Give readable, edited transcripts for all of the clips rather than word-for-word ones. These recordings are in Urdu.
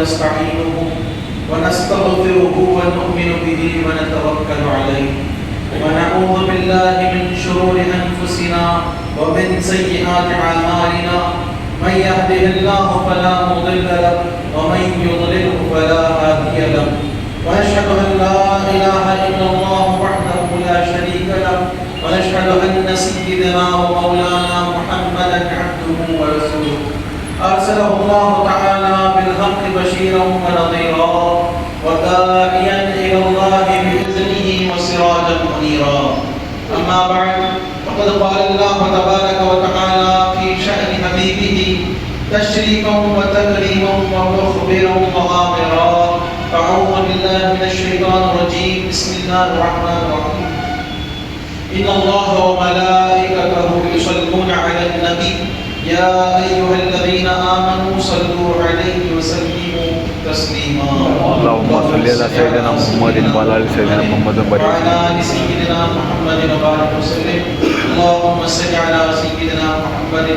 ونستعينه ونستغفره ونؤمن به ونتوكل عليه ونعوذ بالله من شرور أنفسنا ومن سيئات أعمالنا من يهده الله فلا مضل له ومن يضلله فلا هادي له ونشهد أن لا إله إلا الله وحده لا شريك له ونشهد أن سيدنا ومولانا محمدا عبده ورسوله أرسله الله تعالى بالحق بشيرا ونذيرا وداعيا إلى الله بإذنه وسراجا منيرا أما بعد فقد قال الله تبارك وتعالى في شأن حبيبه تشريفا وتكريما ومخبرا وآمرا أعوذ بالله من الشيطان الرجيم بسم الله الرحمن الرحيم إن الله وملائكته يصلون على النبي يا أيها الذين آمنوا صلوا عليه وسلموا تسليما اللهم صل على سيدنا محمد وعلى آل سيدنا محمد وعلى آل سيدنا محمد وبارك وسلم اللهم صل على سيدنا محمد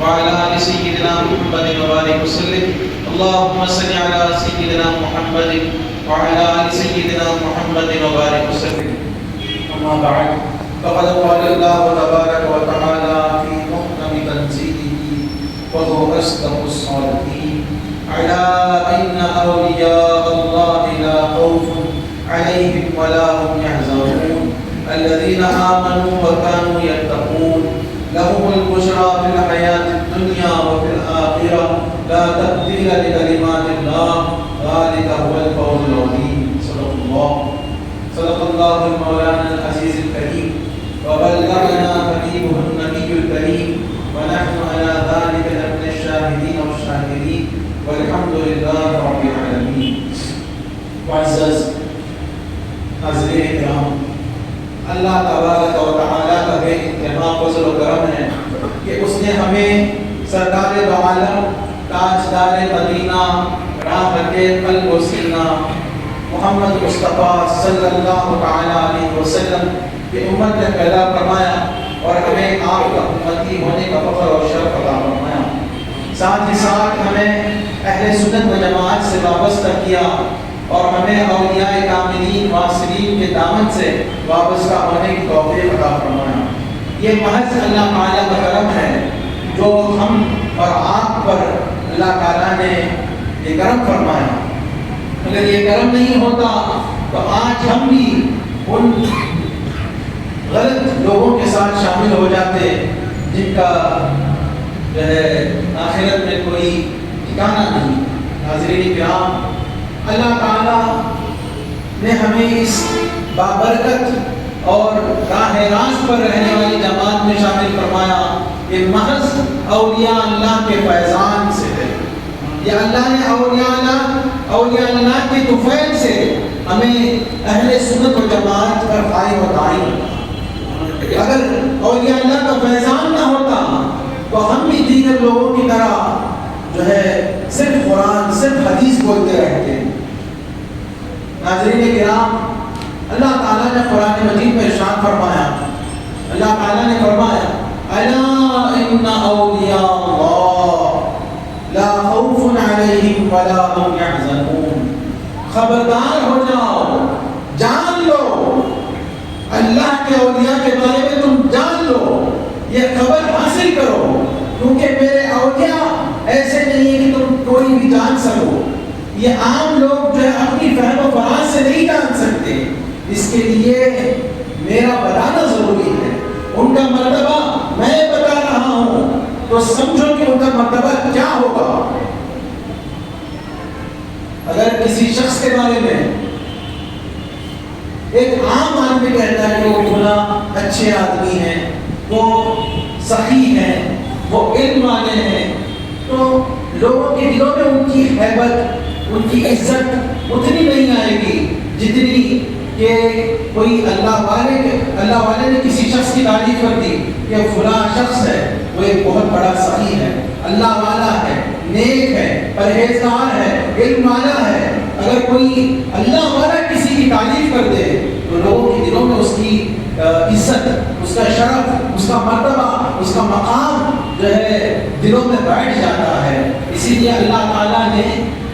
وعلى آل سيدنا محمد وبارك وسلم اللهم صل على سيدنا محمد وعلى آل سيدنا محمد وبارك وسلم أما بعد فقد قال الله تبارك وتعالى في محكم تنزيله وهو أصدق الصادقين على إن أولياء الله لا خوف عليهم ولا هم يحزنون الذين آمنوا وكانوا يتقون لهم البشرى في الحياة الدنيا وفي الآخرة لا تبديل لكلمات الله ذلك هو الفوز العظيم صدق الله المولانا العزيز الكريم وبلغنا حبيبه النبي الكريم ونحن على ذلك لمن الشاهدين والشاكرين والحمد لله رب العالمين. معزز حاضرین کرام، اللہ تبارک و تعالیٰ کا بے انتہا فضل و کرم ہے کہ اس نے ہمیں سرکار دو عالم تاجدار مدینہ رحمت قلب و سینہ محمد مصطفیٰ صلی اللہ تعالیٰ علیہ وسلم کی امت نے پیدا فرمایا اور ہمیں آپ کا امتی ہونے کا فخر اور شرف عطا فرمایا. ساتھ ہی ساتھ ہمیں اہل سنت و جماعت سے وابستہ کیا اور ہمیں اولیاء کاملین واصلین کے دامن سے وابستہ ہونے کی توفیق عطا فرمایا. یہ محض اللہ تعالیٰ کا کرم ہے جو ہم اور آپ پر اللہ تعالیٰ نے یہ کرم فرمایا. اگر یہ کرم نہیں ہوتا تو آج ہم بھی ان غلط لوگوں کے ساتھ شامل ہو جاتے جن کا جو ہے آخرت میں کوئی ٹھکانہ نہیں. حاضرین کرام، اللہ تعالیٰ نے ہمیں اس بابرکت اور راہ راست پر رہنے والی جماعت میں شامل فرمایا. یہ محض اولیاء اللہ کے فیضان سے ہے. یہ اللہ نے اولیاء اللہ کے طفیل سے ہمیں اہل سنت و جماعت پر قائم و دائم. اگر اولیاء اللہ کا فیضان نہ ہوتا تو ہم بھی دیگر لوگوں کی طرح جو ہے صرف قرآن صرف حدیث بولتے رہتے. ناظرین کرام، اللہ تعالیٰ نے قرآن مجید میں ارشاد فرمایا، اللہ تعالیٰ نے فرمایا الا ان اولیاء اللہ لا خوف علیہم ولا هم يحزنون. خبردار ہو جاؤ، جان لو، اللہ کے اولیاء کے بارے میں تم جان لو، یہ خبر حاصل کرو، کیونکہ میرے اولیاء ایسے نہیں ہیں کہ تم کوئی بھی جان سکو. یہ عام لوگ جو ہے اپنی فہم و فراز سے نہیں جان سکتے. اس کے لیے میرا بتانا ضروری ہے. ان کا مرتبہ میں بتا رہا ہوں تو سمجھو کہ ان کا مرتبہ کیا ہوگا. اگر کسی شخص کے بارے میں ایک عام آدمی کہتا ہے کہ وہ فلاں اچھے آدمی ہیں، وہ سخی ہیں، وہ علم والے ہیں، تو لوگوں کے دلوں میں ان کی ہیبت، ان کی عزت اتنی نہیں آئے گی جتنی کہ کوئی اللہ والے نے کسی شخص کی تعریف کر دی کہ فلاں شخص ہے، وہ ایک بہت بڑا سخی ہے، اللہ والا ہے، نیک ہے، پرہیزگار ہے، علم والا ہے. اگر کوئی اللہ والا کسی کی تعریف کر دے تو لوگوں کے دلوں میں اس کی عزت، اس کا شرف، اس کا مرتبہ، اس کا مقام جو ہے دلوں میں بیٹھ جاتا ہے. اسی اسی لیے اللہ تعالیٰ نے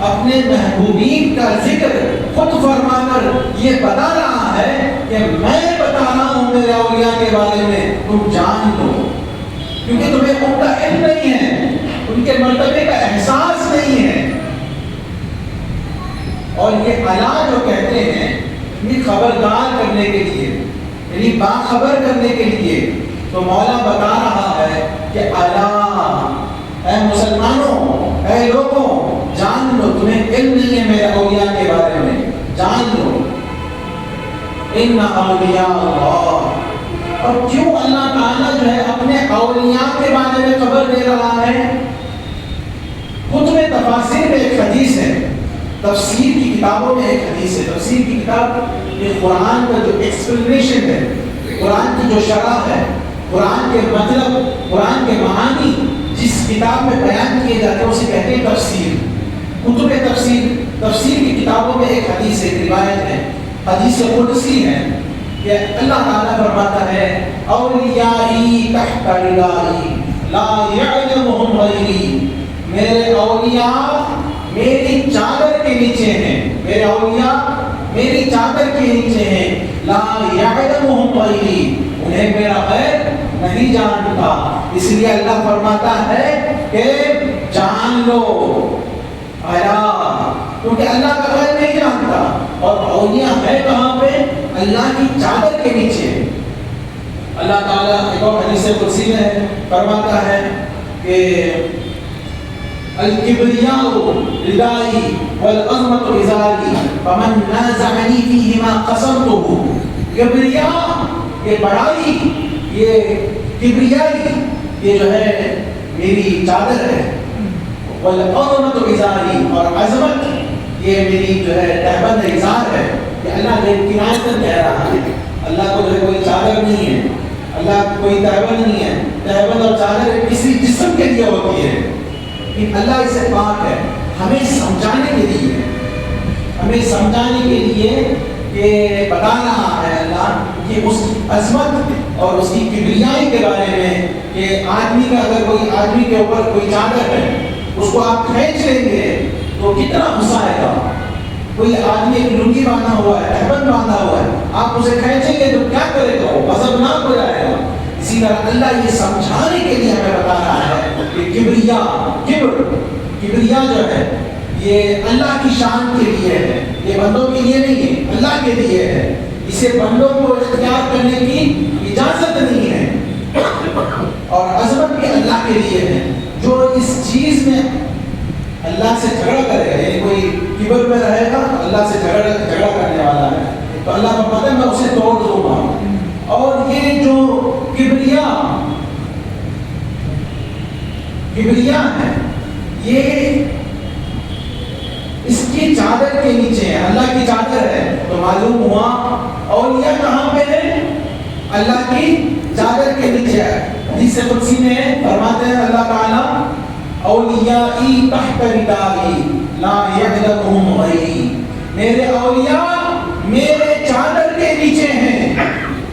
اپنے محبوبین کا ذکر خود فرما کر یہ بتا رہا ہے کہ میں بتا رہا ہوں میرے اولیاء کے بارے میں، تم جان لو، کیونکہ تمہیں ان کا علم نہیں ہے، ان کے مرتبے کا احساس نہیں ہے۔ اور یہ الا جو کہتے ہیں یہ خبردار کرنے کے لیے، یعنی باخبر کرنے کے لیے، تو مولا بتا رہا ہے کہ الا، اے مسلمانوں، اے لوگوں، جان لو، تمہیں علم نہیں ہے میرے اولیاء کے بارے میں، جان لو، ان اولیاء اللہ۔ اور کیوں اللہ تعالیٰ جو ہے اپنے اولیاء کے بارے میں خبر دے رہا ہے؟ کتب تفاسیر میں ایک حدیث ہے، تفسیر کی کتابوں میں ایک حدیث ہے، تفسیر کی کتاب یہ قرآن کا جو ایکسپلینیشن ہے، قرآن کی جو شرح ہے، قرآن کے مطلب، قرآن کے معانی جس کتاب میں بیان کیے جاتے ہیں اسے کہتے ہیں تفسیر۔ کتب تفسیر کی کتابوں میں ایک حدیث ہے، ایک روایت ہے، حدیث قدسی ہے کہ اللہ تعالیٰ فرماتا ہے اولیائی تحت ردائی لا یعلمہم غیری، میرے اولیاء میری چادر کے نیچے ہیں، میرے اولیاء میری چادر کے نیچے ہیں، لا یعلمہم غیری، انہیں میرا غیر نہیں جانتا۔ اس لیے اللہ فرماتا ہے کہ جان لو، کیونکہ اللہ کا غیر نہیں جانتا، اور اولیاء ہے کہاں پہ؟ اللہ کی چادر کے نیچے۔ اللہ تعالیٰ ایک اور حدیث قدسی میں فرماتا ہے کہ الکبریاء ردائی والعظمت ازاری فمن نازعنی فیہما قسمتہ، کبریاء یہ بڑائی، یہ کبریائی یہ جو ہے میری چادر ہے، والعظمت ازاری اور عظمت یہ میری جو ہے تہبند ازار ہے۔ کہ اللہ نے کنایت کہہ رہا ہے، اللہ کو جو ہے کوئی چادر نہیں ہے، اللہ کو کوئی تہبند نہیں ہے، تہبند اور چادر کسی جسم کے لیے ہوتی ہے، لیکن اللہ اسے پاک ہے، ہمیں سمجھانے کے لیے، ہمیں سمجھانے کے لیے کہ بتا رہا ہے اللہ کہ اس کی عظمت اور اس کی کبریائی کے بارے میں، کہ آدمی کا اگر کوئی آدمی کے اوپر کوئی چادر ہے اس کو آپ کھینچ لیں گے تو کتنا غصہ آئے گا۔ کوئی آدمی ایک لنگی باندھا ہوا ہے، تہبند باندھا ہوا ہے، آپ اسے کھینچیں گے تو کیا کرے گا؟ وہ غضبناک ہو جائے گا۔ اسی طرح اللہ یہ سمجھانے کے لیے ہمیں بتا رہا ہے کہ کبریا جو ہے یہ اللہ کی شان کے لیے ہے، یہ بندوں کے لیے نہیں ہے، اللہ کے لیے ہے، اسے بندوں کو اختیار کرنے کی اجازت نہیں ہے، اور عظمت بھی اللہ کے لیے ہے۔ جو اس چیز میں اللہ سے جھگڑا کرے گا، یعنی کوئی کبر میں رہے گا تو اللہ سے جھگڑا کرنے والا ہے، تو اللہ کو پتہ ہے میں اسے توڑ دوں گا۔ اور یہ جو کبریا ہے یہ اس کی چادر کے نیچے ہے، اللہ کی چادر ہے، تو معلوم ہوا اولیاء کہاں پہ ہے؟ اللہ کی چادر کے نیچے ہے۔ حدیث قدسی میں فرماتے ہیں اللہ تعالیٰ اولیائی تحت ردائی لا یعلمہم غیری، میرے اولیاء میرے چادر کے نیچے ہیں،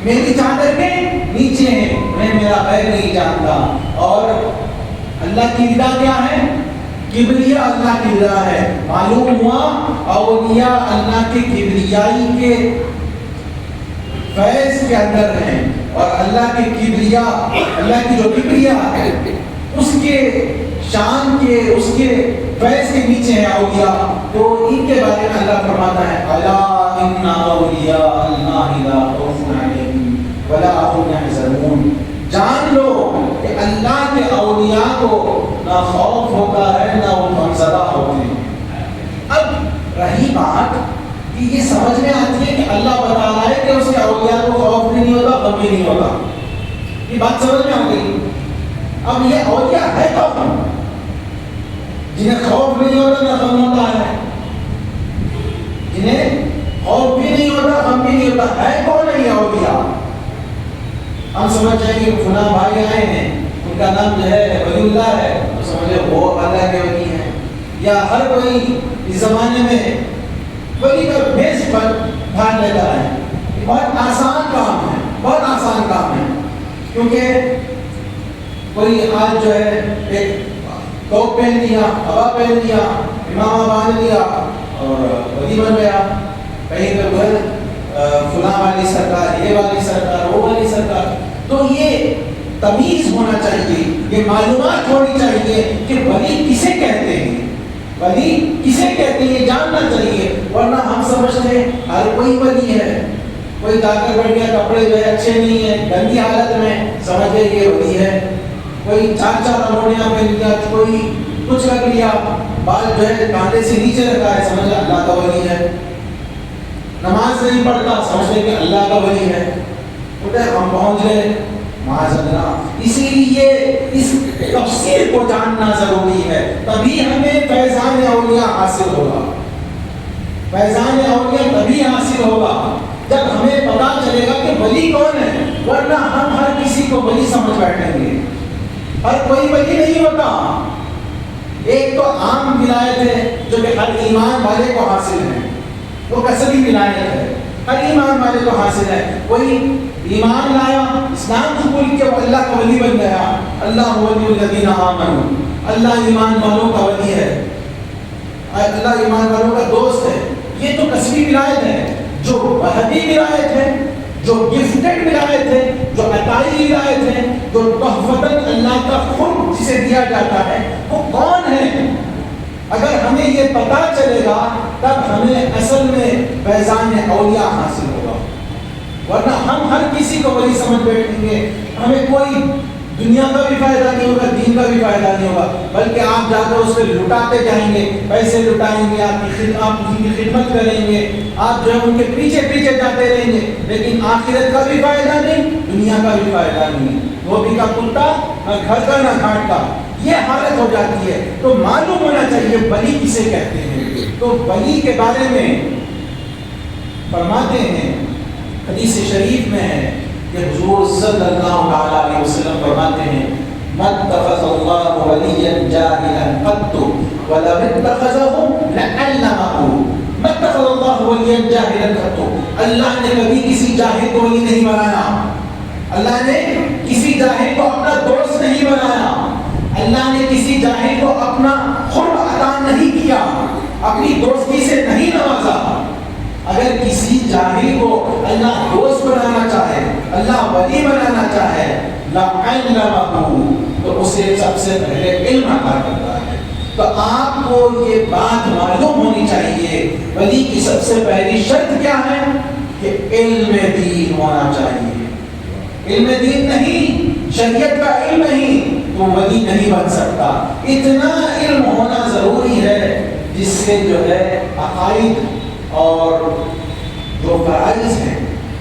میری چادر کے نیچے ہیں، انہیں میرا غیر نہیں جانتا۔ اور اللہ کی رضا کیا ہے؟ کبریا اللہ کی رضا ہے۔ معلوم ہوا اولیاء اللہ کی کبریائی کے فیض کے اندر ہیں، اور اللہ کی کبریا، اللہ کی جو کبریا ہے اس کے شان کے، اس کے فیض کے نیچے ہے اولیاء۔ تو ان کے بارے میں اللہ فرماتا ہے الا ان اولیاء اللہ لا خوف علیہم ولا هم يحزنون، جان لو کہ اللہ کے اولیاء کو نہ خوف ہوتا ہے نہ وہ غمزدہ ہوتے ہیں۔ اب رہی بات کہ یہ سمجھ میں آتی ہے کہ اللہ بتا رہا ہے کہ اس کے اولیاء کو خوف بھی نہیں ہوتا، غم بھی نہیں ہوتا، یہ بات سمجھ میں آ گئی۔ اب یہ اولیاء ہے کون جنہیں خوف نہیں ہوتا نہ غم ہوتا ہے؟ جنہیں خوف بھی نہیں ہوتا غم بھی نہیں ہوتا ہے کون ہے یہ اولیاء؟ ہم سمجھ جائیں کہ فلاں بھائی آئے ہیں، ان کا نام جو ہے ولی اللہ ہے، تو سمجھے وہ اللہ کے ولی ہیں، یا ہر کوئی اس زمانے میں ولی کا بیس پر دھیان لیتا ہے۔ یہ بہت آسان کام ہے، بہت آسان کام ہے، کیونکہ کوئی آج جو ہے ایک توپ پہن لیا، ابا پہن لیا، امامہ باندھ لیا اور ولی بن گیا، کہیں پہ گھر فلاں والی سرکار، یہ والی سرکار، وہ والی سرکار. تو یہ تمیز ہونا چاہیے، یہ معلومات ہونی چاہیے کہ ولی کسے کہتے ہیں، ولی کسے کہتے ہیں یہ جاننا چاہیے. ورنہ ہم سمجھتے ہیں ہر کوئی ولی ہے، کوئی جا کر بیٹھ گیا، کپڑے جو ہے اچھے نہیں ہیں، گندی حالت میں، سمجھ گئے یہ ولی ہے. کوئی چار چار انگوٹیاں پہن لیا، کوئی کچھ کر لیا، بال جو ہے کاندھے سے نیچے رکھا ہے، سمجھ اللہ کا ولی ہے. نماز نہیں پڑھتا، سمجھتے کہ اللہ کا ولی ہے. ہم پہنچ گئے معاذ اللہ. اسی لیے اس تفسیر کو جاننا ضروری ہے، تبھی ہمیں فیضان اولیاء حاصل ہوگا. فیضان اولیاء تبھی حاصل ہوگا جب ہمیں پتا چلے گا کہ ولی کون ہے. ورنہ ہم ہر کسی کو ولی سمجھ بیٹھیں گے. ہر کوئی ولی نہیں ہوتا. ایک تو عام ولایت ہے جو کہ ہر ایمان والے کو حاصل ہے، وہ کسبی ولایت ہے، ہر ایمان والے کو حاصل ہے. کوئی ایمان لایا، اسلام قبول کیا، وہ اللہ کا ولی بن گیا. اللہ ولی الذین آمنوا، اللہ ایمان والوں کا ولی ہے، اللہ ایمان والوں کا دوست ہے. یہ تو کسبی ولایت ہے. جو وہابی ولایت ہے، جو گفٹڈ ولایت ہے، جو عطائی ولایت ہے، جو تحفتاً اللہ کا خود جسے دیا جاتا ہے، وہ کون ہے؟ اگر ہمیں یہ پتا چلے گا تب ہمیں اصل میں فیضان اولیاء حاصل ہوگا. ورنہ ہم ہر کسی کو ولی سمجھ بیٹھیں گے، ہمیں کوئی دنیا کا بھی فائدہ نہیں ہوگا، دین کا بھی فائدہ نہیں ہوگا، بلکہ آپ جا کر اس پہ لٹاتے جائیں گے، پیسے لٹائیں گے، آپ ان کی خدمت کریں گے، آپ جو ہے ان کے پیچھے پیچھے جاتے رہیں گے، لیکن آخرت کا بھی فائدہ نہیں، دنیا کا بھی فائدہ نہیں. دھوبی کا کتا نہ گھر کا نہ گھاٹ کا، یہ حالت ہو جاتی ہے. تو معلوم ہونا چاہیے ولی کسے کہتے ہیں. تو ولی کے بارے میں فرماتے ہیں، حدیث شریف میں ہے کہ حضور صلی اللہ علیہ وسلم فرماتے ہیں مَتَّخَذَ اللَّهُ وَلِيًّا جَاهِلًا قَطُّ وَلَوِ اتَّخَذَهُ لَعَلَّمَهُ. مَتَّخَذَ اللَّهُ وَلِيًّا جَاهِلًا قَطُّ. اللہ نے کبھی کسی جاہل کو ولی نہیں بنایا. اللہ نے کسی جاہل کو اپنا دوست نہیں بنایا. اللہ نے کسی جاہل کو اپنا قرب عطا نہیں کیا، اپنی دوستی سے نہیں نوازا. اگر کسی جاہل کو اللہ دوست بنانا چاہے، اللہ ولی بنانا چاہے، لَعَلَّمَهُ، تو اسے سب سے پہلے علم عطا کرتا ہے. تو آپ کو یہ بات معلوم ہونی چاہیے، ولی کی سب سے پہلی شرط کیا ہے کہ علم دین ہونا چاہیے. علم دین نہیں، شریعت کا علم نہیں، تو ولی نہیں بن سکتا. اتنا علم ہونا ضروری ہے جس سے جو ہے عقائد اور جو فرائض ہیں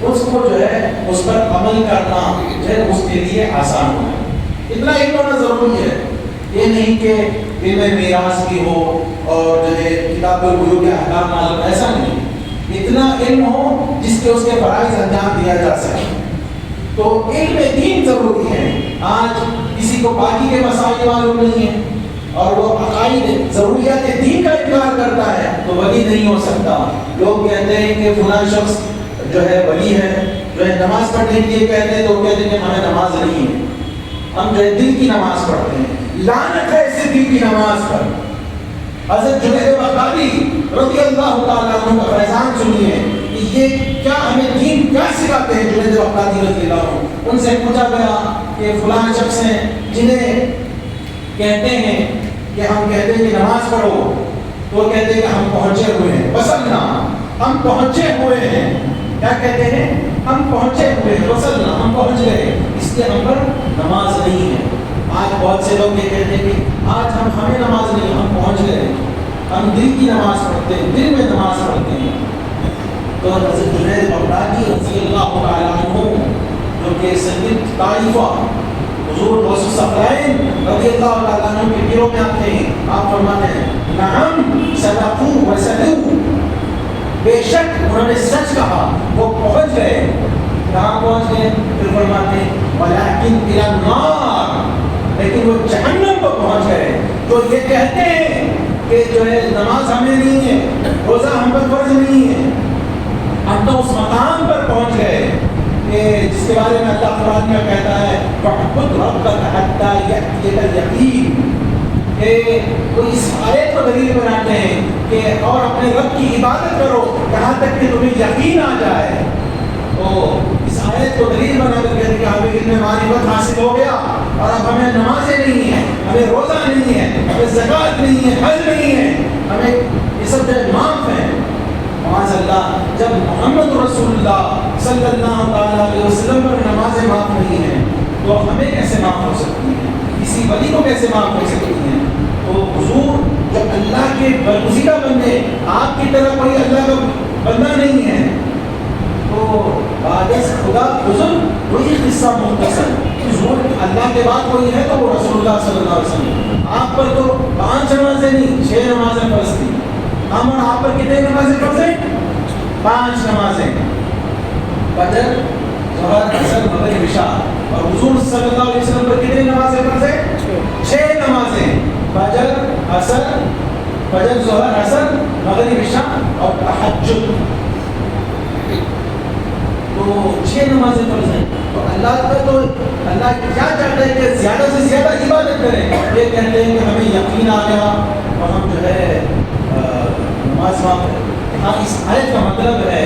اس کو جو ہے اس پر عمل کرنا جو ہے اس کے لیے آسان ہو جائے. اتنا علم ہونا ضروری ہے. یہ نہیں کہ علم میراث بھی ہو اور جو ہے کتاب البیوع کے احکام معلوم، ایسا نہیں. اتنا علم ہو جس کے اس کے فرائض انجام دیا جا سکے. تو علم دین ضروری ہے. آج کسی کو باقی کے مسائل معلوم نہیں ہے اور وہ عقائد ضروریات دین کا انکار کرتا ہے تو ولی نہیں ہو سکتا. لوگ کہتے ہیں کہ فلاں شخص جو ہے ولی ہے، جو ہے نماز پڑھنے کے لیے کہتے ہیں تو وہ کہتے ہیں کہ ہمیں نماز نہیں ہے، ہم جو ہے دل کی نماز پڑھتے ہیں. لعنت ہے ایسے دل کی نماز پر. حضرت جنید بغدادی رضی اللہ تعالیٰ عنہ کا فیضان سنیے کہ یہ کیا ہمیں دین کیا سکھاتے ہیں. جنید بغدادی رضی اللہ عنہ، ان سے پوچھا گیا کہ فلاں شخص ہیں جنہیں کہتے ہیں کہ ہم کہتے ہیں کہ نماز پڑھو تو وہ کہتے ہیں کہ ہم پہنچے ہوئے ہیں. وصلنا، ہم پہنچے ہوئے ہیں. کیا کہتے ہیں؟ ہم پہنچے ہوئے ہیں. وصلنا، ہم پہنچ گئے، اس لیے ہم پر نماز نہیں ہے. آج بہت سے لوگ یہ کہتے ہیں کہ آج ہمیں نماز نہیں، ہم پہنچ گئے، ہم دل کی نماز پڑھتے ہیں، دل میں نماز پڑھتے ہیں. تو حضرت جنید بغدادی رضی اللہ تعالیٰ عنہ جو کہ سید طائفہ حضور غوث الثقلین رضی اللہ تعالیٰ عنہ کے پیروں میں آتے ہیں، آپ فرماتے ہیں نعم صدقوا وصلوا، بے شک انہوں نے سچ کہا، وہ پہنچ گئے. کہاں پہنچ گئے؟ پھر فرماتے ہیں ولکن الی النار، لیکن وہ جہنم کو پہنچ گئے. تو یہ کہتے ہیں کہ جو ہے نماز ہمیں نہیں ہے، روزہ ہم پر فرض نہیں ہے، ہم تو اس مقام پر پہنچ گئے کہ جس کے بارے میں اللہ قرآن میں کہتا ہے وَاعْبُدْ رَبَّكَ حَتَّىٰ يَأْتِيَكَ الْيَقِينُ، کہ وہ اس آیت کو دلیل بناتے ہیں کہ اور اپنے رب کی عبادت کرو یہاں تک کہ تمہیں یقین آ جائے. تو اس آیت کو دلیل بنا کر کہتے ہیں کہ ہمیں علم معرفت حاصل ہو گیا اور اب ہمیں نمازیں نہیں ہیں, ہمیں روزہ نہیں ہے, ہمیں زکوٰۃ نہیں ہے, حج نہیں ہے, ہمیں یہ سب جو معاف ہیں. معاذ اللہ, جب محمد رسول اللہ صلی اللہ تعالیٰ علیہ وسلم پر نمازیں معاف نہیں ہیں تو ہمیں کیسے معاف ہو سکتی ہیں, کسی ولی کو کیسے معاف ہو سکتی ہیں؟ تو حضور جب اللہ کے برگزیدہ بندے, آپ کی طرح کوئی اللہ کا بندہ نہیں ہے, تو بعد خدا بزرگ وہی قصہ مختصر, حضور اللہ کے بعد کوئی ہے تو وہ رسول اللہ صلی اللہ علیہ وسلم. آپ پر تو 5 نمازیں نہیں 6 نمازیں فرض تھیں, ہم اور آپ پر کتنے نمازیں فرض ہیں؟ 5 نمازیں, فجر, ظہر, عصر, مغرب, عشاء. اور حضور صلی اللہ علیہ وسلم پر کتنے نمازیں فرض ہیں؟ 6 نمازیں, فجر, عصر, فجر, ظہر, عصر, مغرب, عشاء اور تہجد. تو 6 نمازیں فرض ہیں. تو اللہ کا تو اللہ کیا چاہتا ہے کہ زیادہ سے زیادہ عبادت کریں. یہ کہتے ہیں کہ ہمیں یقین آ گیا اور ہم جو ہے نماز معاف کریں. ہاں, اس آیت کا مطلب ہے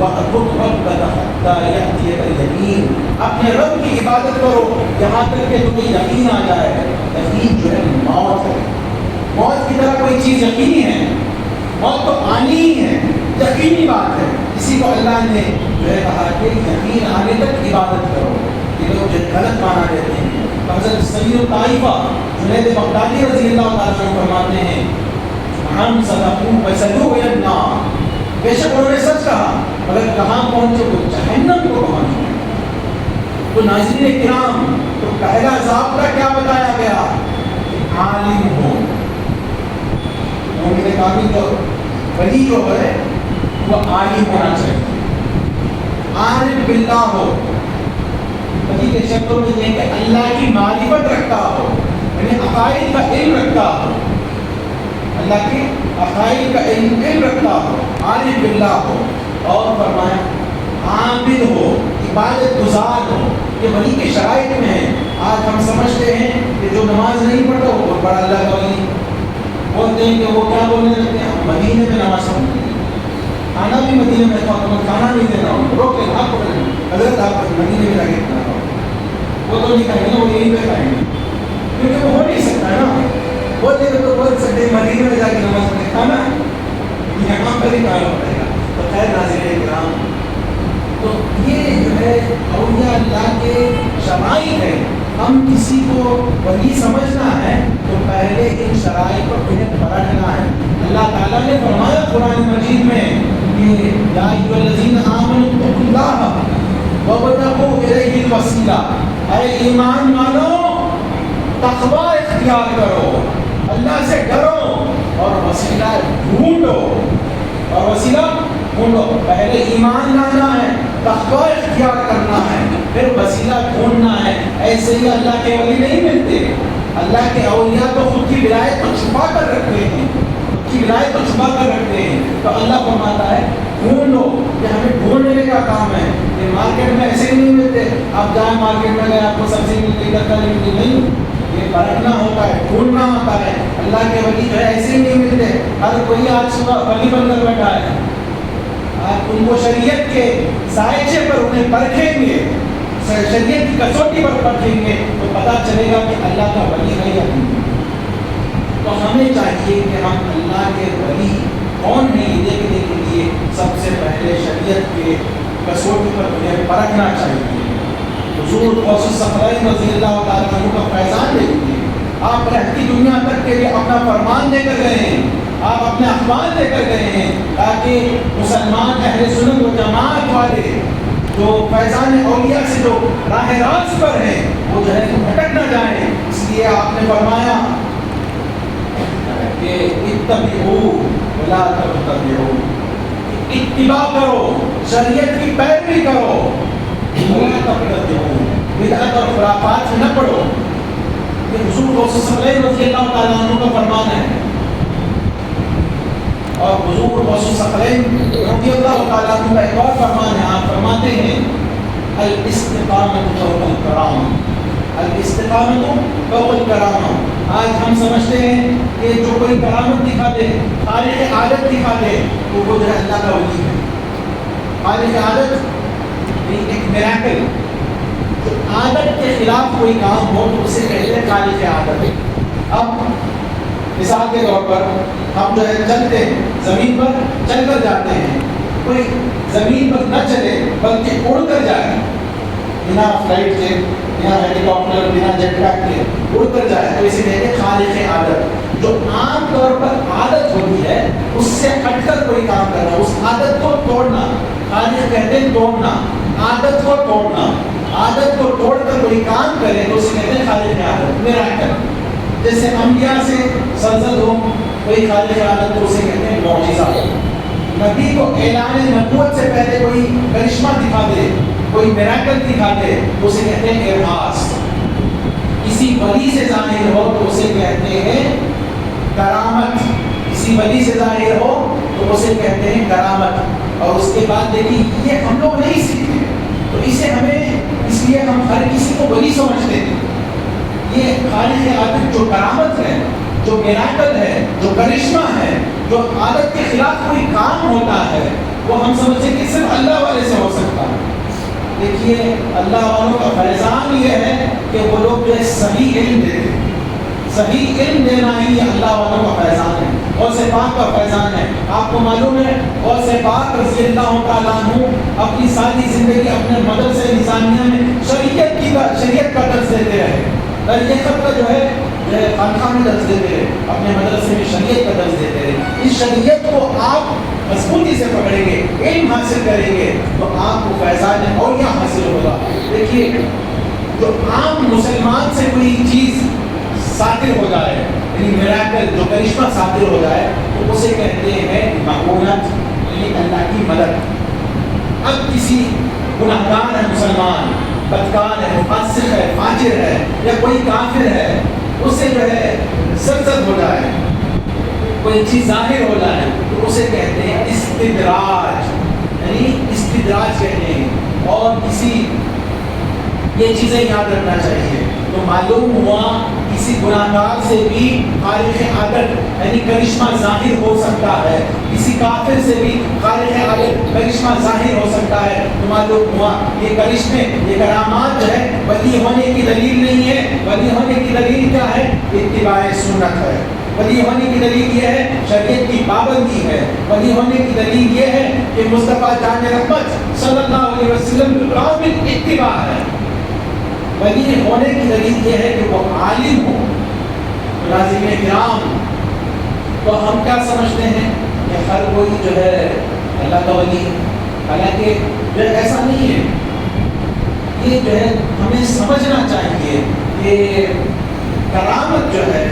وَأَعْبُدْ رَبَّكَ حَتَّىٰ يَأْتِيَكَ الْيَقِينُ, اپنے رب کی عبادت کرو یہاں تک کہ تمہیں یقین آ جائے. یقین جو ہے موت ہے. موت کی طرح کوئی چیز یقینی ہے؟ موت تو آنی ہی ہے, یقینی بات ہے. اسی کو اللہ نے جو ہے کہا کہ یقین آنے تک عبادت کرو. یہ لوگ جو غلط مانا دیتے ہیں. حضرت سید الطائفہ جنید بغدادی رضی اللہ تعالیٰ عنہ فرماتے ہیں ہم صدقوا فصدوا الى النار, بے شک انہوں نے سچ کہا مگر کہاں پہنچے, وہ جہنم کو پہنچے. تو ناظرین کرام, تو پہلا ضابطہ کیا بتایا گیا کہ عالم ہو. مومن کامل جو ولی جو ہے وہ عالم ہونا چاہیے, عارف باللہ ہو. ولی کے شکل میں یہ کہ اللہ کی معرفت رکھتا ہو, یعنی عقائد کا علم رکھتا ہو, اللہ کے عقائد کا علم رکھتا ہو, عارف باللہ ہو. اور فرمایا عابد ہو, عبادت گزار ہو. یہ ولی کے شرائط میں ہے. آج ہم سمجھتے ہیں کہ جو نماز نہیں پڑھتا وہ بہت بڑا اللہ کا ولی. بولتے ہیں کہ وہ کیا بولنے لگتے ہیں, ہم مدینے میں نماز پڑھتے ہیں, کھانا بھی مدینے میں تھا, تو میں کھانا نہیں دے رہا ہوں, روک لیں آپ پڑھ لیں, حضرت آپ مدینے میں لگے کھانا کھاؤ. وہ تو نہیں کھائیں گے, وہ یہیں پہ کھائیں گے, کیونکہ وہ ہو نہیں سکتا ہے نا. بولتے ہیں تو بول سکتے ہیں مدینے میں جا کے نماز پڑھیں, کھانا یہاں پر ہی کھانا پڑے گا. تو خیر ناظرین کرام, تو یہ جو ہے اولیاء اللہ کے شرائط ہے. ہم کسی کو ولی سمجھنا ہے تو پہلے ان شرائط کو انہیں پرکھنا ہے. اللہ تعالیٰ نے فرمایا قرآن مجید میں کہ یا ایھا الذین آمنوا اتقوا اللہ وابتغوا الیہ الوسیلہ, اے ایمان والو تقوی اختیار کرو, اللہ سے ڈرو اور وسیلہ ڈھونڈو. اور وسیلہ ڈھونڈو, پہلے ایمان لانا ہے, تقوی اختیار کرنا ہے, پھر وسیلہ ڈھونڈنا ہے. ایسے ہی اللہ کے ولی نہیں ملتے. اللہ کے اولیاء تو خود کی ولایت کو چھپا کر رکھتے ہیں, خود کی ولایت کو چھپا کر رکھتے ہیں. تو اللہ فرماتا ہے ڈھونڈو, یہ ہمیں ڈھونڈنے کا کام ہے. یہ مارکیٹ میں ایسے ہی نہیں ملتے, آپ جائیں مارکیٹ میں گئے آپ کو سبزی ملتی, ترکاری ملتی, نہیں. یہ پرکھنا ہوتا ہے, ڈھونڈنا ہوتا ہے. اللہ کے ولی جو ہے ایسے ہی نہیں ملتے. ہر کوئی آج صبح ولی بن کر بیٹھا ہے. آپ ان کو شریعت کے سائچے پر انہیں پرکھیں گے, شریعت کی کسوٹی پر پرکھیں گے تو پتہ چلے گا کہ اللہ کا ولی ہے یا نہیں. تو ہمیں چاہیے کہ ہم اللہ کے ولی کون ہیں یہ دیکھنے کے لیے سب سے پہلے شریعت کے کسوٹی پر انہیں پرکھنا چاہیے. حضور غوث الثقلین رضی اللہ تعالیٰ عنہ کا فیضان دیکھیے. آپ رہتی دنیا تک کے لیے اپنا فرمان دے کر گئے ہیں, آپ اپنے اخبار دے کر گئے ہیں تاکہ مسلمان اہل سنت و جماعت والے جو فیضان اولیاء سے جو راہ راست پر ہیں وہ جو ہے بھٹک نہ جائیں. اس لیے آپ نے فرمایا کہ اتبعوا ولا تبتدعوا, اتباع کرو, شریعت کی پیروی کرو, ولا تبتدعوا, بدعت اور خرافات میں نہ پڑو. یہ حضور غوث الثقلین رضی اللہ تعالیٰ عنہ کا فرمان ہے. اور حضور غوث الثقلین رضی اللہ تعالیٰ عنہ کا ایک اور فرمان ہے. آپ فرماتے ہیں الاستقامۃ فوق الکرامہ, الاستقامۃ فوق الکرامہ, آج ہم سمجھتے ہیں کہ جو کوئی کرامت دکھا دے، خارق عادت دکھا دے، تو وہ جو ہے اللہ کا ولی ہے۔ خارق عادت ایک میراکل، جو عادت کے خلاف کوئی کام ہو تو اسے کہتے ہیں خارق عادت۔ اب مثال کے طور پر ہم جو ہے چلتے ہیں، زمین پر چل کر جاتے ہیں، کوئی زمین پر نہ چلے بلکہ اڑ کر جائے، بنا فلائٹ کے، بنا ہیلی کاپٹر، بنا جیٹ پیک کے اڑ کر جائے، تو اسے کہتے ہیں خارق عادت۔ جو عام طور پر عادت ہوتی ہے اس سے ہٹ کر کوئی کام کرنا، اس عادت کو توڑنا، خارق کہتے ہیں توڑنا، عادت کو توڑنا، عادت کو توڑ کر کوئی کام کرے تو اسے کہتے ہیں خارق عادت، میراکل۔ جیسے انبیاء سے سرزد ہو کوئی خارق عادت تو اسے کہتے ہیں معجزہ۔ نبی کو اعلان نبوت سے پہلے کوئی کرشمہ دکھا دے، کوئی میراکل دکھا دے تو اسے کہتے ہیں ارہاس۔ کسی ولی سے ظاہر ہو تو اسے کہتے ہیں کرامت، کسی ولی سے ظاہر ہو تو اسے کہتے ہیں کرامت۔ اور اس کے بعد دیکھیے یہ ہم لوگ نہیں سیکھتے، تو اسے ہمیں اس لیے ہم ہر کسی کو ولی سمجھتے ہیں۔ یہ خارق عادت جو کرامت ہے، جو میراکل ہے، جو کرشمہ ہے، جو عادت کے خلاف کوئی کام ہوتا ہے، وہ ہم سمجھتے ہیں کہ صرف اللہ والے سے ہو سکتا ہے۔ دیکھیے اللہ والوں کا فیضان یہ ہے کہ وہ لوگ جو ہے صحیح علم دیتے ہیں، صحیح علم دینا ہی اللہ والوں کا فیضان ہے، غوث پاک کا فیضان ہے۔ آپ کو معلوم ہے غوث پاک رضی اللہ تعالیٰ عنہ اپنی ساری زندگی اپنے مدرسہ نظامیہ میں شریعت کا درس دیتے رہے، طریقت کا جو ہے خانقاہ میں درس دیتے رہے، اپنے مدرسے میں شریعت کا درس دیتے رہے۔ اس شریعت کو آپ مضبوطی سے پکڑیں گے، علم حاصل کریں گے تو آپ کو فیضان اولیاء حاصل ہوگا۔ دیکھیے جو عام مسلمان سے کوئی چیز صادر ہو جائے، یعنی میراکل جو کرشمہ صادر ہو جائے تو اسے کہتے ہیں معونت، یعنی اللہ کی مدد۔ اب کسی گناہگار ہے مسلمان، بدکار ہے، فاسق ہے، فاجر ہے یا کوئی کافر ہے، اس سے جو ہے سرزد ہو جائے، کوئی چیز ظاہر ہو جائے تو اسے کہتے ہیں استدراج، یعنی استدراج کہتے ہیں۔ اور کسی یہ چیزیں یاد رکھنا چاہیے۔ تو معلوم ہوا کسی گناہگار سے بھی خارق عادت یعنی کرشمہ ظاہر ہو سکتا ہے، کسی کافر سے بھی خارق عادت کرشمہ ظاہر ہو سکتا ہے۔ تو معلوم ہوا یہ کرشمے، یہ کرامات جو ہے ولی ہونے کی دلیل نہیں ہے۔ ولی ہونے کی دلیل کیا ہے؟ اتباع سنت ہے۔ ولی ہونے کی دلیل یہ ہے شریعت کی پابندی ہے۔ ولی ہونے کی دلیل یہ ہے کہ مصطفیٰ جان رحمت صلی اللہ علیہ وسلم کامل اتباع ہے۔ ولی ہونے کی دلیل یہ ہے کہ وہ عالم ہو۔ ناظرین کرام، تو ہم کیا سمجھتے ہیں کہ ہر کوئی جو ہے اللہ کا ولی ہے، حالانکہ جو ایسا نہیں ہے۔ یہ جو ہے ہمیں سمجھنا چاہیے کہ کرامت جو ہے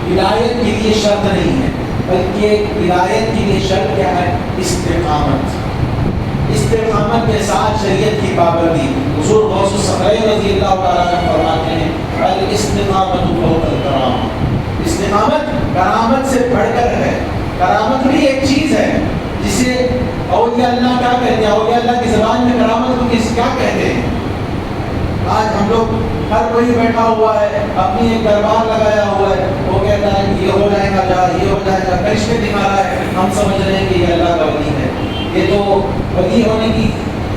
ولایت کے لیے شرط نہیں ہے، بلکہ ولایت کے لیے شرط کیا ہے؟ استقامت۔ استقامت کے ساتھ شریعت کی پابندی۔ حضور غوث الثقلین رضی اللہ تعالیٰ عنہ فرماتے ہیں الاستقامت فوق الکرامہ، استقامت کرامت سے بڑھ کر ہے۔ کرامت بھی ایک چیز ہے جسے اولیاء اللہ کیا کہتے ہیں، اولیاء اللہ کی زبان میں کرامت کو کیا کہتے ہیں؟ آج ہم لوگ ہر کوئی بیٹھا ہوا ہے، اپنی ایک دربار لگایا ہوا ہے، وہ کہتا ہے کہ یہ ہو جائے گا، یہ ہو جائے گا، کرشمے دکھا رہا ہے، ہم سمجھ رہے ہیں کہ یہ اللہ کا ولی ہے۔ یہ تو ولی ہونے کی،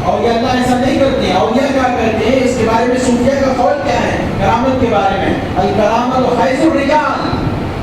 اولیاء اللہ ایسا نہیں کرتے ہیں۔ اولیاء کیا کرتے ہیں؟ اس کے بارے میں صوفیہ کا قول کیا ہے کرامت کے بارے میں؟ الکرامت حیث الرجال،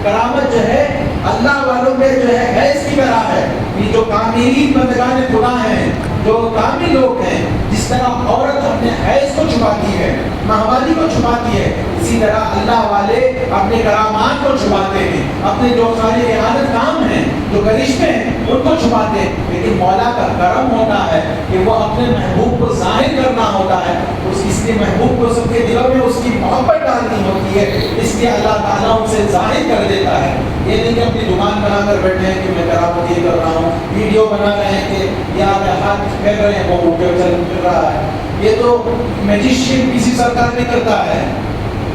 کرامت جو ہے اللہ والوں میں جو ہے حیث کی طرح ہے۔ یہ جو کاملین بندگان خدا ہیں، جو کامل لوگ ہیں، جس طرح عورت اپنے حیض کو چھپاتی ہے، ماہواری کو چھپاتی ہے، اسی طرح اللہ والے اپنے کرامات کو چھپاتے ہیں، اپنے جو خارق عادت کام ہیں، جو کرشمے ہیں، ان کو چھپاتے ہیں۔ لیکن مولا کا کرم ہوتا ہے کہ وہ اپنے محبوب کو ظاہر کرنا ہوتا ہے، اس لیے محبوب کو سب کے دلوں میں اس کی محبت ڈالنی ہوتی ہے، اس لیے اللہ تعالیٰ ان سے ظاہر کر دیتا ہے۔ یہ نہیں کہ اپنی دکان بنا کر بیٹھے ہیں کہ میں کرامت یہ کر رہا ہوں، ویڈیو بنا رہے ہیں کہ یا ہاتھ پھیر رہے ہیں وہ اوپر چل رہا ہے۔ یہ تو میجیشین کسی سرکار نہیں کرتا ہے،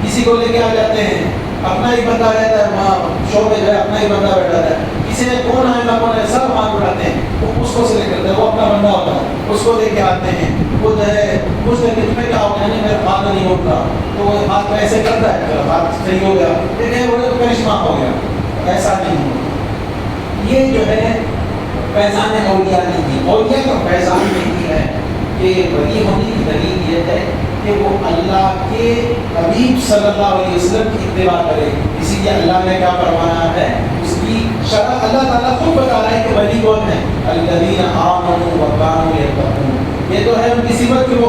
کسی کو لے کے آ جاتے ہیں، اپنا ہی بندہ رہتا ہے وہاں شو میں جو ہے اپنا ہی بندہ بیٹھا ہے، کسی نے کون آئے گا کون ہے سب ہاتھ اڑاتے ہیں، تو اس کو سلیکٹ کرتے ہیں، وہ اپنا بندہ ہوتا ہے، اس کو لے کے آتے ہیں، وہ جو ہے پوچھتے ہیں تمہیں کیا ہو گیا، نہیں میرا ہاتھ نہیں اٹھ رہا، تو وہ ہاتھ میں ایسے کرتا ہے، چلو ہاتھ صحیح ہو گیا، لیکن وہ کرشمہ ہو گیا، ایسا نہیں ہوتا۔ یہ جو ہے فیضان اولیاء نہیں ہے، اولیاء کا فیضان نہیں ہے کہ ولی ہونے کی دلیل یہ ہے کہ وہ اللہ کے حبیب صلی اللہ علیہ وسلم کی اتباع کرے، اسی لیے اللہ نے کیا فرمایا ہے، اس کی شرح اللہ تعالیٰ خود بتا رہا ہے کہ ولی کون ہے، الذین آمنوا وکانوا یتقون، یہ تو ہے ان کی صفت کہ وہ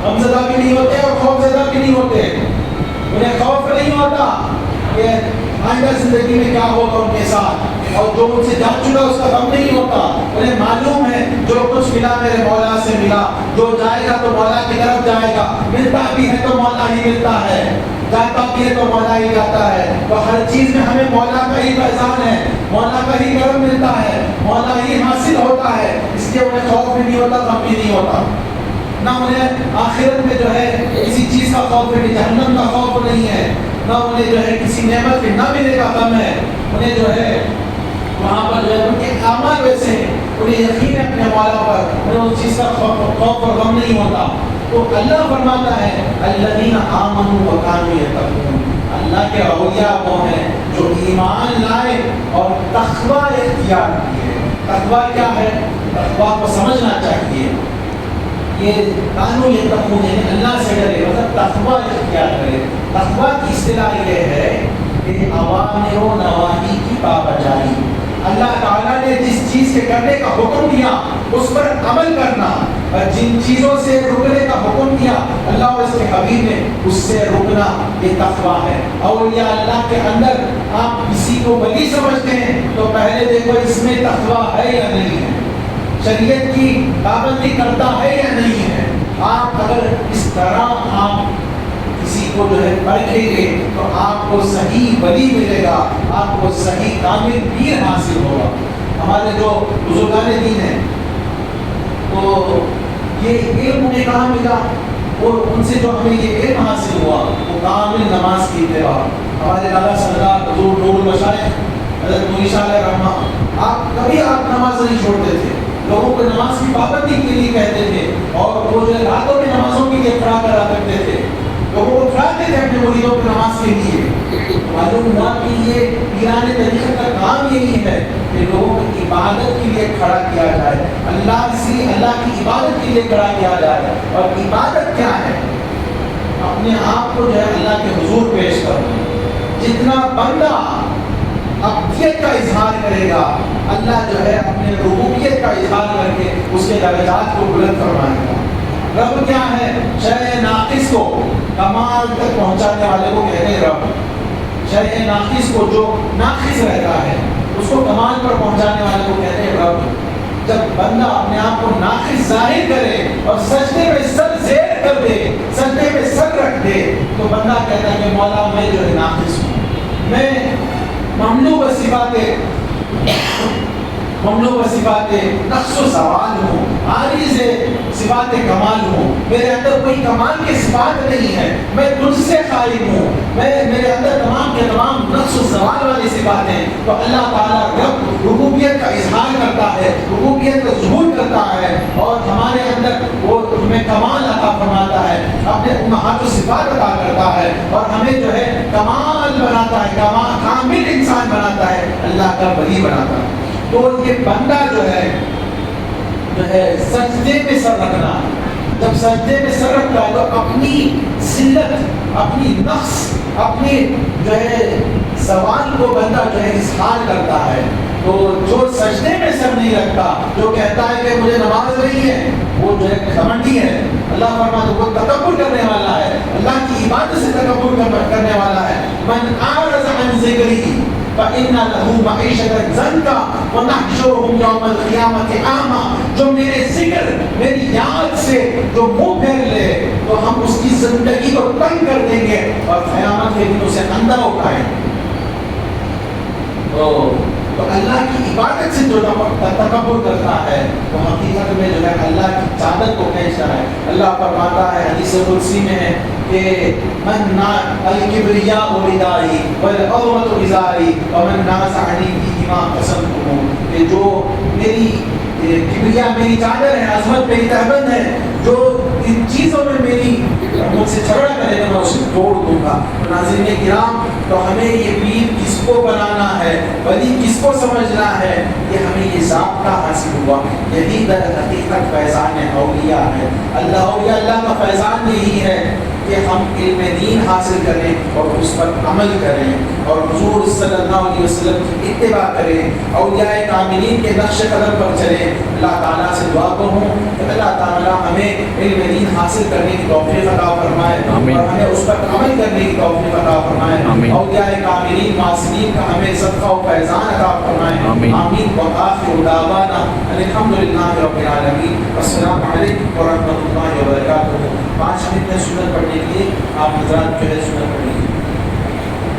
غمزدہ بھی نہیں ہوتے اور خوف زدہ بھی نہیں ہوتے، انہیں خوف نہیں ہوتا کہ آئندہ زندگی میں کیا ہوگا ان کے ساتھ، اور جو ان سے جا چکا اس کا غم نہیں ہوتا، انہیں معلوم ہے جو کچھ ملا میرے مولا سے ملا، جو جائے گا تو مولا کی طرف جائے گا، ملتا بھی ہے تو مولا ہی ملتا ہے، جاتا بھی ہے تو مولا ہی جاتا ہے، تو ہر چیز میں ہمیں مولا کا ہی فیضان ہے، مولا کا ہی کرم ملتا ہے، مولا ہی حاصل ہوتا ہے، اس لیے انہیں خوف بھی نہیں ہوتا، غم بھی نہیں ہوتا، نہ انہیں آخرت میں جو ہے کسی چیز کا خوف ہے، جہنم کا خوف نہیں ہے، نہ انہیں جو ہے کسی نعمت کے نہ ملنے کا غم ہے، انہیں جو ہے وہاں پر جو ہے ان کے اعمال ویسے ہیں، انہیں یقین ہے اپنے مولا پر، انہیں اس چیز کا خوف اور غم نہیں ہوتا۔ تو اللہ فرماتا ہے الذین آمنوا وکانوا یتقون، اللہ کے اولیاء وہ ہیں جو ایمان لائے اور تقوی اختیار کیے۔ تقوی کیا ہے؟ تقوی کو سمجھنا چاہیے، یہ کانوا یتقون یعنی اللہ سے ڈرے، مطلب تقوی اختیار کرے۔ تقوی کی اصطلاح یہ ہے کہ اوامر و نواہی کی پابجائی، اللہ تعالیٰ نے جس چیز کے کرنے کا حکم دیا اس پر عمل کرنا، اور جن چیزوں سے رکنے کا حکم دیا اللہ اور اس کے حبیب نے اس سے رکنا، یہ تقویٰ ہے۔ اولیاء اللہ کے اندر آپ کسی کو ولی سمجھتے ہیں تو پہلے دیکھو اس میں تقویٰ ہے یا نہیں ہے، شریعت کی پابندی کرتا ہے یا نہیں ہے۔ آپ اگر اس طرح آپ کسی کو جو ہے پرکھیں گے تو آپ کو صحیح ولی ملے گا، آپ کو صحیح کامل پیر حاصل ہوگا۔ ہمارے جو بزرگان دین ہیں تو یہ علم انہیں کہاں ملا، اور ان سے جو ہمیں یہ علم حاصل ہوا وہ کامل نماز کی اتباع۔ ہمارے دادا سردار حضور نور المشائخ حضرت نوری شاہ علیہ رحمہ، آپ نماز نہیں چھوڑتے تھے، لوگوں کو نماز کی پابندی کے لیے کہتے تھے، اور وہ جو ہے راتوں میں نمازوں کے لیے کھڑا کرا کرتے تھے، لوگوں کو کھڑاتے تھے اپنے مریدوں کی نماز کے لیے۔ معلوم ہوا کہ یہ پیران طریقت کا کام یہی ہے کہ لوگوں کی عبادت کے لیے کھڑا کیا جائے، اللہ کی عبادت کے لیے کھڑا کیا جائے۔ اور عبادت کیا ہے؟ اپنے آپ کو جو ہے اللہ کے حضور پیش کرنا۔ جتنا بندہ عبدیت کا اظہار کرے گا، اللہ جو ہے اپنے ربوبیت کا اظہار کر کے اس کے درجات کو بلند فرمائے گا۔ رب کیا ہے؟ شے ناقص کو کمال تک پہنچانے والے کو کہتے ہیں رب۔ شے ناقص کو جو ناقص رہتا ہے اس کو کمال پر پہنچانے والے کو کہتے ہیں رب۔ جب بندہ اپنے آپ کو ناقص ظاہر کرے اور سجدے میں سر زیر کر دے، سجدے میں سر رکھ دے، تو بندہ کہتا ہے کہ مولا میں جو ہے ناقص ہوں، میں مملو صفات نقص و زوال ہوں، عاجز صفات کمال ہوں، میرے اندر کوئی کمال کی صفات نہیں ہے، میں تجھ سے خالی ہوں، میرے اندر تمام کے تمام نقص و زوال والی صفات ہیں۔ تو اللہ تعالیٰ رب ربوبیت کا اظہار کرتا ہے، ربوبیت کا ظہور کرتا ہے، اور ہمارے اندر وہ ہمیں کمال عطا فرماتا ہے، اپنے امہات و صفات عطا کرتا ہے، اور ہمیں جو ہے کمال بناتا ہے، کامل انسان بناتا ہے، اللہ کا ولی بناتا ہے۔ تو یہ بندہ جو ہے سجدے میں سر رکھنا، جب سجدے میں سر رکھتا ہے تو اپنی ذلت، اپنی نقص، اپنی جو ہے زوال کو بندہ جو ہے اظہار کرتا ہے۔ تو جو سجدے میں سر نہیں رکھتا، جو کہتا ہے کہ مجھے نماز نہیں ہے، وہ جو ہے گھمنڈی ہے۔ اللہ فرماتا ہے وہ تکبر کرنے والا ہے، اللہ کی عبادت سے تکبر کرنے والا ہے۔ من اعرض عن ذکری فإن له معیشة ضنکا ونحشرهم یوم القیامة اعمی، جو میرے ذکر، میری یاد سے جو منہ پھیر لے تو ہم اس کی زندگی کو تنگ کر دیں گے اور قیامت کے دن اسے اندھا اٹھائیں گے۔ تو اللہ کی عبادت سے جو تکبر کرتا ہے وہ حقیقت میں جو ہے اللہ کی چادر کو کھینچتا ہے۔ اللہ فرماتا ہے حدیث قدسی میں ہے کہ من الکبریاء ردائی والعظمۃ ازاری ومن نازعنی فیہما قسمتہ، کہ جو میری کبریا میری چادر ہے، عظمت میری تہبند ہے، جو ان چیزوں میں میری مجھ سے جھگڑا کرے گا میں اسے توڑ دوں گا۔ تو ناظرین کرام، تو ہمیں یہ پیر کس کو بنانا ہے، ولی کس کو سمجھنا ہے، یہ ہمیں یہ ضابطہ حاصل ہوا۔ یہی در حقیقت فیضان اولیاء ہے۔ اللہ کا فیضان یہی ہے کہ ہم علم دین حاصل کریں اور اس پر عمل کریں اور حضور صلی اللہ علیہ وسلم کی اتباع کریں، اولیاء کاملین کے نقش قدم پر چلیں۔ اللہ تعالیٰ سے دعا کروں کہ اللہ تعالیٰ ہمیں علم دین حاصل کرنے کی توفیق عطا فرمائے اور ہمیں اس پر عمل کرنے کی توفیق عطا فرمائے۔ اولیاء کاملین معصومین کا ہمیں صدقہ و فیضان عطا فرمائے۔ آمین۔ وآخر دعوانا الحمدللہ رب العالمین۔ السلام علیکم ورحمۃ اللہ وبرکاتہ۔ 5 منٹ میں سنت پڑھنے کے لیے آپ حضرات جو ہے سنت پڑھ لیجیے۔